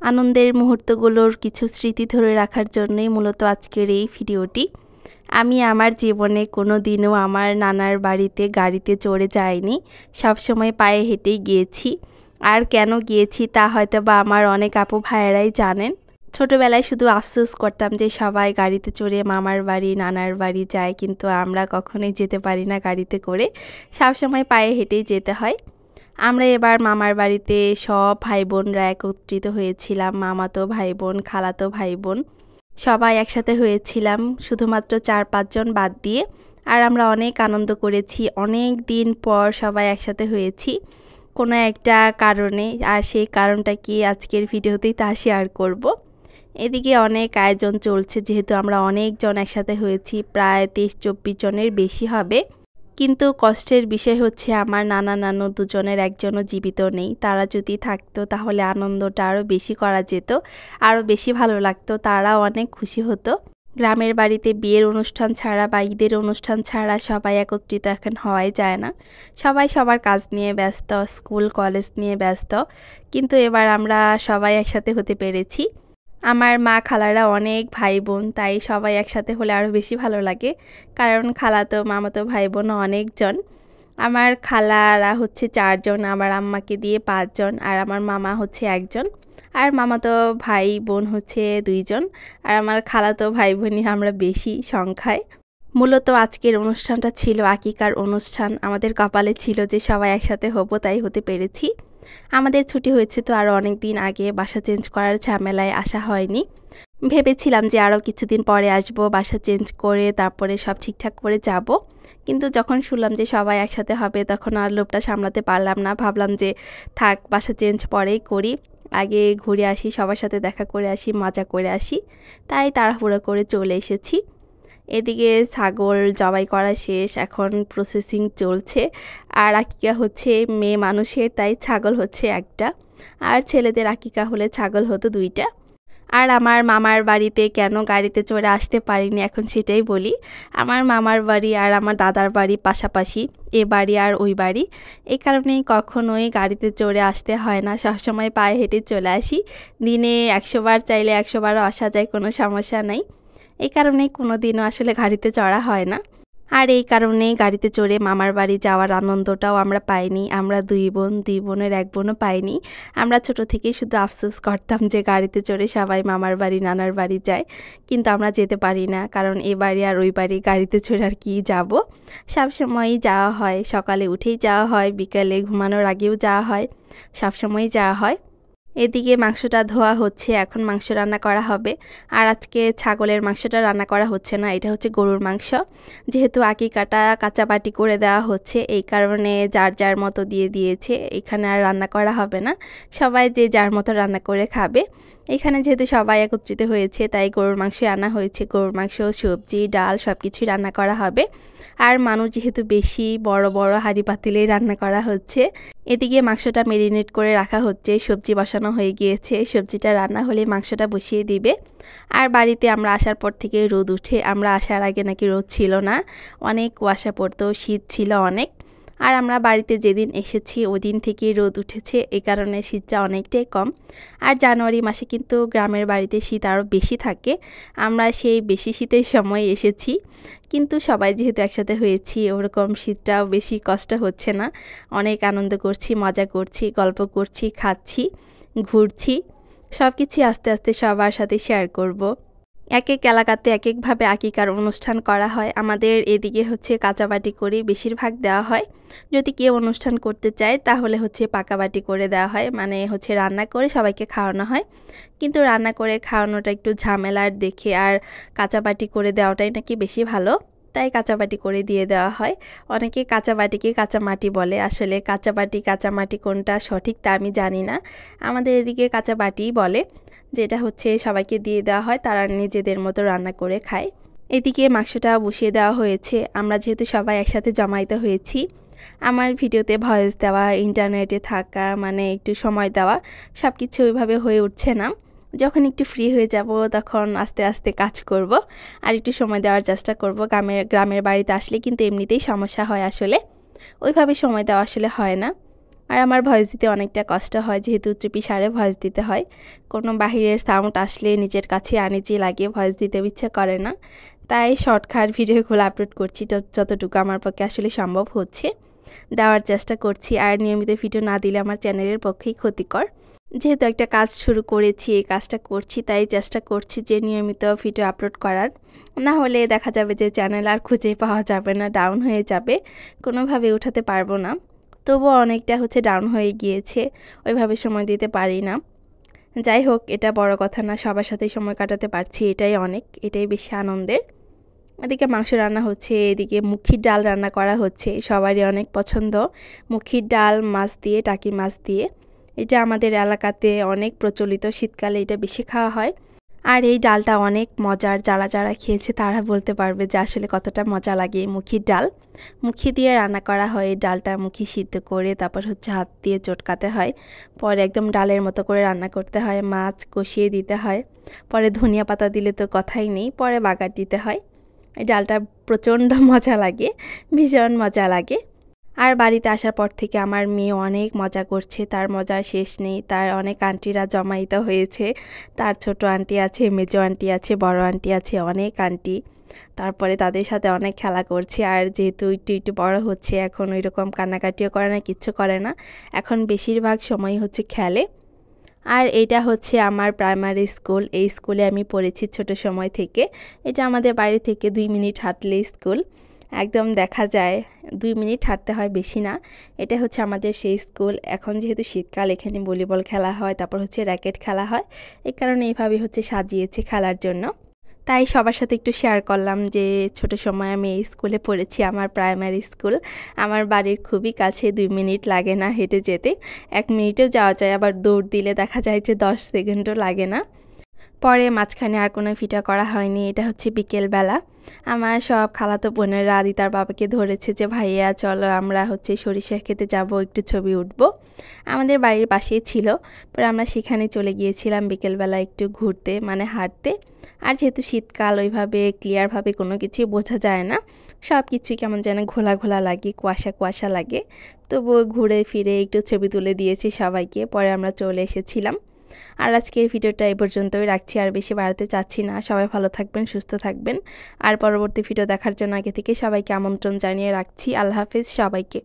আনন্দের মুহূর্তগুলোর কিছু স্মৃতি ধরে রাখার জন্যই মূলত আজকের এই ভিডিওটি। আমি আমার জীবনে কোনো দিনও আমার নানার বাড়িতে গাড়িতে চড়ে যাইনি, সবসময় পায়ে হেঁটেই গিয়েছি। আর কেন গিয়েছি তা হয়তো বা আমার অনেক আপু ভাইয়েরাই জানেন। ছোটবেলায় শুধু আফসোস করতাম যে সবাই গাড়িতে চড়ে মামার বাড়ি নানার বাড়ি যায়, কিন্তু আমরা কখনোই যেতে পারি না গাড়িতে করে, সবসময় পায়ে হেঁটেই যেতে হয়। আমরা এবার মামার বাড়িতে সব ভাই বোনরা একত্রিত হয়েছিলাম, মামাতো ভাই বোন, খালাতো ভাই বোন সবাই একসাথে হয়েছিলাম, শুধুমাত্র 4-5 জন বাদ দিয়ে। আর আমরা অনেক আনন্দ করেছি, অনেক দিন পর সবাই একসাথে হয়েছি কোনো একটা কারণে। আর সেই কারণটা কি আজকের ভিডিওতেই তা শেয়ার করব। এদিকে অনেক আয়োজন চলছে, যেহেতু আমরা অনেকজন একসাথে হয়েছি, প্রায় 23-24 জনের বেশি হবে। কিন্তু কষ্টের বিষয় হচ্ছে আমার নানা নানু দুজনের একজনও জীবিত নেই। তারা যদি থাকতো তাহলে আনন্দটা আরও বেশি করা যেত, আরও বেশি ভালো লাগতো, তারাও অনেক খুশি হতো। গ্রামের বাড়িতে বিয়ের অনুষ্ঠান ছাড়া বা ঈদের অনুষ্ঠান ছাড়া সবাই একত্রিত এখন হওয়াই যায় না। সবাই সবার কাজ নিয়ে ব্যস্ত, স্কুল কলেজ নিয়ে ব্যস্ত, কিন্তু এবার আমরা সবাই একসাথে হতে পেরেছি। আমার মা খালারা অনেক ভাই বোন, তাই সবাই একসাথে হলে আরও বেশি ভালো লাগে, কারণ খালাতো মামাতো ভাই বোনও অনেকজন। আমার খালারা হচ্ছে 4 জন, আমার আম্মাকে দিয়ে 5 জন, আর আমার মামা হচ্ছে 1 জন, আর মামাতো ভাই বোন হচ্ছে 2 জন। আর আমার খালাতো ভাই বোনই আমরা বেশি সংখ্যায়। মূলত আজকের অনুষ্ঠানটা ছিল আকিকার অনুষ্ঠান। আমাদের কপালে ছিল যে সবাই একসাথে হব, তাই হতে পেরেছি। আমাদের ছুটি হয়েছে তো আরও অনেক দিন আগে, বাসা চেঞ্জ করার ঝামেলায় আসা হয়নি। ভেবেছিলাম যে আরও কিছুদিন পরে আসব, বাসা চেঞ্জ করে তারপরে সব ঠিকঠাক করে যাব। কিন্তু যখন শুনলাম যে সবাই একসাথে হবে তখন আর লোভটা সামলাতে পারলাম না। ভাবলাম যে থাক, বাসা চেঞ্জ পরেই করি, আগে ঘুরে আসি, সবার সাথে দেখা করে আসি, মজা করে আসি। তাই তাড়াহুড়ো করে চলে এসেছি। এদিকে ছাগল জবাই করা শেষ, এখন প্রসেসিং চলছে। আর আকিকা হচ্ছে মেয়ে মানুষের, তাই ছাগল হচ্ছে একটা, আর ছেলেদের আকিকা হলে ছাগল হতো 2টা। আর আমার মামার বাড়িতে কেন গাড়িতে চড়ে আসতে পারিনি এখন সেটাই বলি। আমার মামার বাড়ি আর আমার দাদার বাড়ি পাশাপাশি, এ বাড়ি আর ওই বাড়ি। এই কারণেই কখনোই গাড়িতে চড়ে আসতে হয় না, সবসময় পায়ে হেঁটে চলে আসি। দিনে 100 বার চাইলে 100 বারও আসা যায়, কোনো সমস্যা নেই। এই কারণেই কোনো দিনও আসলে গাড়িতে চড়া হয় না। আর এই কারণেই গাড়িতে চড়ে মামার বাড়ি যাওয়ার আনন্দটাও আমরা পাইনি। আমরা 2 বোন, 2 বোনের 1 বোনও পাইনি। আমরা ছোট থেকেই শুধু আফসোস করতাম যে গাড়িতে চড়ে সবাই মামার বাড়ি নানার বাড়ি যায়, কিন্তু আমরা যেতে পারি না, কারণ এ বাড়ি আর ওই বাড়ি গাড়িতে চড়ে আর কি যাব। সবসময়ই যাওয়া হয়, সকালে উঠেই যাওয়া হয়, বিকালে ঘুমানোর আগেও যাওয়া হয়, সবসময়ই যাওয়া হয়। এদিকে মাংসটা ধোয়া হচ্ছে, এখন মাংস রান্না করা হবে। আর আজকে ছাগলের মাংসটা রান্না করা হচ্ছে না, এটা হচ্ছে গরুর মাংস। যেহেতু আকিকাটা কাঁচাবাটি করে দেওয়া হচ্ছে, এই কারণে যার যার মতো দিয়ে দিয়েছে, এখানে আর রান্না করা হবে না, সবাই যে যার মতো রান্না করে খাবে। এখানে যেহেতু সবাই একত্রিত হয়েছে তাই গরুর মাংস আনা হয়েছে। গরুর মাংস, সবজি, ডাল সব কিছুই রান্না করা হবে। আর মানুষ যেহেতু বেশি, বড় বড় হাঁড়ি পাতিলেই রান্না করা হচ্ছে। এদিকে মাংসটা মেরিনেট করে রাখা হচ্ছে, সবজি বসানো হয়ে গিয়েছে, সবজিটা রান্না হলে মাংসটা বসিয়ে দিবে। আর বাড়িতে আমরা আসার পর থেকে রোদ উঠে, আমরা আসার আগে নাকি রোদ ছিল না, অনেক কুয়াশা পড়তো, শীত ছিল অনেক। আর আমরা বাড়িতে যেদিন এসেছি ওই দিন থেকেই রোদ উঠেছে, এই কারণে শীতটা অনেকটাই কম। আর জানুয়ারি মাসে কিন্তু গ্রামের বাড়িতে শীত আরও বেশি থাকে, আমরা সেই বেশি শীতের সময় এসেছি। কিন্তু সবাই যেহেতু একসাথে হয়েছি, ওরকম শীতটাও বেশি কষ্ট হচ্ছে না। অনেক আনন্দ করছি, মজা করছি, গল্প করছি, খাচ্ছি, ঘুরছি, সব কিছু আস্তে আস্তে সবার সাথে শেয়ার করব। এক এক এলাকাতে এক একভাবে আকিকার অনুষ্ঠান করা হয়। আমাদের এদিকে হচ্ছে কাঁচাবাটি করে বেশিরভাগ দেওয়া হয়। যদি কেউ অনুষ্ঠান করতে চায় তাহলে হচ্ছে পাকাবাটি করে দেওয়া হয়, মানে হচ্ছে রান্না করে সবাইকে খাওয়ানো হয়। কিন্তু রান্না করে খাওয়ানোটা একটু ঝামেলার দেখে আর কাঁচাবাটি করে দেওয়াটাই নাকি বেশি ভালো, তাই কাঁচাবাটি করে দিয়ে দেওয়া হয়। অনেকে কাঁচাবাটিকে কাঁচামাটি বলে, আসলে কাঁচাবাটি কাঁচামাটি কোনটা সঠিক তা আমি জানি না। আমাদের এদিকে কাঁচাবাটিই বলে, যেটা হচ্ছে সবাইকে দিয়ে দেওয়া হয়, তারা নিজেদের মতো রান্না করে খায়। এদিকে মাংসটা বসিয়ে দেওয়া হয়েছে। আমরা যেহেতু সবাই একসাথে জমায়েত হয়েছি, আমার ভিডিওতে ভয়েস দেওয়া, ইন্টারনেটে থাকা, মানে একটু সময় দেওয়া, সব কিছু ওইভাবে হয়ে উঠছে না। যখন একটু ফ্রি হয়ে যাব তখন আস্তে আস্তে কাজ করব, আর একটু সময় দেওয়ার চেষ্টা করব। গ্রামের বাড়িতে আসলে কিন্তু এমনিতেই সমস্যা হয়, আসলে ওইভাবে সময় দেওয়া আসলে হয় না। আর আমার ভয়েস দিতে অনেকটা কষ্ট হয়, যেহেতু চুপি সারে ভয়েস দিতে হয়। কোনো বাহিরের সাউন্ড আসলে নিজের কাছে আনিজি লাগে, ভয়েস দিতে ইচ্ছা করে না। তাই শর্টকাট ভিডিওগুলো আপলোড করছি, তো যতটুকু আমার পক্ষে আসলে সম্ভব হচ্ছে দেওয়ার চেষ্টা করছি। আর নিয়মিত ভিডিও না দিলে আমার চ্যানেলের পক্ষেই ক্ষতিকর। যেহেতু একটা কাজ শুরু করেছি, এই কাজটা করছি, তাই চেষ্টা করছি যে নিয়মিত ভিডিও আপলোড করার। না হলে দেখা যাবে যে চ্যানেল আর খুঁজে পাওয়া যাবে না, ডাউন হয়ে যাবে, কোনোভাবে উঠাতে পারবো না। তবুও অনেকটা ডাউন হয়ে গিয়েছে, ওইভাবে সময় দিতে পারি না। যাই হোক, এটা বড় কথা না, সবার সাথেই সময় কাটাতে পারছি, এটাই অনেক, এটাই বেশি আনন্দের। এদিকে মাংস রান্না হচ্ছে, এদিকে মুখির ডাল রান্না করা হচ্ছে। সবারই অনেক পছন্দ মুখির ডাল মাছ দিয়ে, টাকি মাছ দিয়ে। এটা আমাদের এলাকাতে অনেক প্রচলিত, শীতকালে এটা বেশি খাওয়া হয়। আর এই ডালটা অনেক মজার, যারা যারা খেয়েছে তারা বলতে পারবে যে আসলে কতটা মজা লাগে এই মুখির ডাল। মুখি দিয়ে রান্না করা হয় এই ডালটা, মুখি সিদ্ধ করে তারপর হাত দিয়ে চটকাতে হয়, পরে একদম ডালের মতো করে রান্না করতে হয়, মাছ কষিয়ে দিতে হয়, পরে ধনিয়া পাতা দিলে তো কথাই নেই, পরে বাগার দিতে হয়। এই ডালটা প্রচণ্ড মজা লাগে, ভীষণ মজা লাগে। আর বাড়িতে আসার পর থেকে আমার মেয়ে অনেক মজা করছে, তার মজার শেষ নেই। তার অনেক আন্টিরা জমায়েত হয়েছে, তার ছোট আন্টি আছে, মেজো আন্টি আছে, বড় আন্টি আছে, অনেক আন্টি। তারপরে তাদের সাথে অনেক খেলা করছে। আর যেহেতু একটু একটু বড় হচ্ছে, এখন ওই রকম কান্নাকাটিও করে না, কিচ্ছু করে না, এখন বেশিরভাগ সময় খেলে। আর এটা আমার প্রাইমারি স্কুল, এই স্কুলে আমি পড়েছি ছোট সময় থেকে। এটা আমাদের বাড়ি থেকে 2 মিনিট হাঁটলে স্কুল, একদম দেখা যায় 2 মিনিট হাঁটতে হয়, বেশি না। এটা আমাদের সেই স্কুল। এখন যেহেতু শীতকাল, এখানে ভলিবল খেলা হয়, তারপর র্যাকেট খেলা হয়, এই কারণে এইভাবে সাজিয়েছে খেলার জন্য। তাই সবার সাথে একটু শেয়ার করলাম যে ছোট সময় আমি এই স্কুলে পড়েছি, আমার প্রাইমারি স্কুল। আমার বাড়ির খুবই কাছে, 2 মিনিট লাগে না হেঁটে যেতে, 1 মিনিটেও যাওয়া যায়, আবার দৌড় দিলে দেখা যায় যে 10 সেকেন্ডও লাগে না। পরে মাঝখানে আর কোনো ভিডিও করা হয়নি। এটা বিকেলবেলা, আমার সব খালাতো বোনেরা আদিতার বাবাকে ধরেছে যে ভাইয়া চলো আমরা সরিষা খেতে যাব, একটু ছবি উঠব। আমাদের বাড়ির পাশেই ছিল, পরে আমরা সেখানে চলে গিয়েছিলাম বিকেলবেলা একটু ঘুরতে, মানে হাঁটতে। আর যেহেতু শীতকাল, ওইভাবে ক্লিয়ারভাবে কোনো কিছুই বোঝা যায় না, সব কিছুই কেমন যেন ঘোলা ঘোলা লাগে, কুয়াশা কুয়াশা লাগে। তবুও ঘুরে ফিরে একটু ছবি তুলে দিয়েছি সবাইকে, পরে আমরা চলে এসেছিলাম। আর আজকের ভিডিওটা এই পর্যন্তই রাখছি, আর বেশি বাড়াতে চাচ্ছি না। সবাই ভালো থাকবেন, সুস্থ থাকবেন। আর পরবর্তী ভিডিও দেখার জন্য আগে থেকে সবাইকে আমন্ত্রণ জানিয়ে রাখছি। আল্লাহ হাফেজ সবাইকে।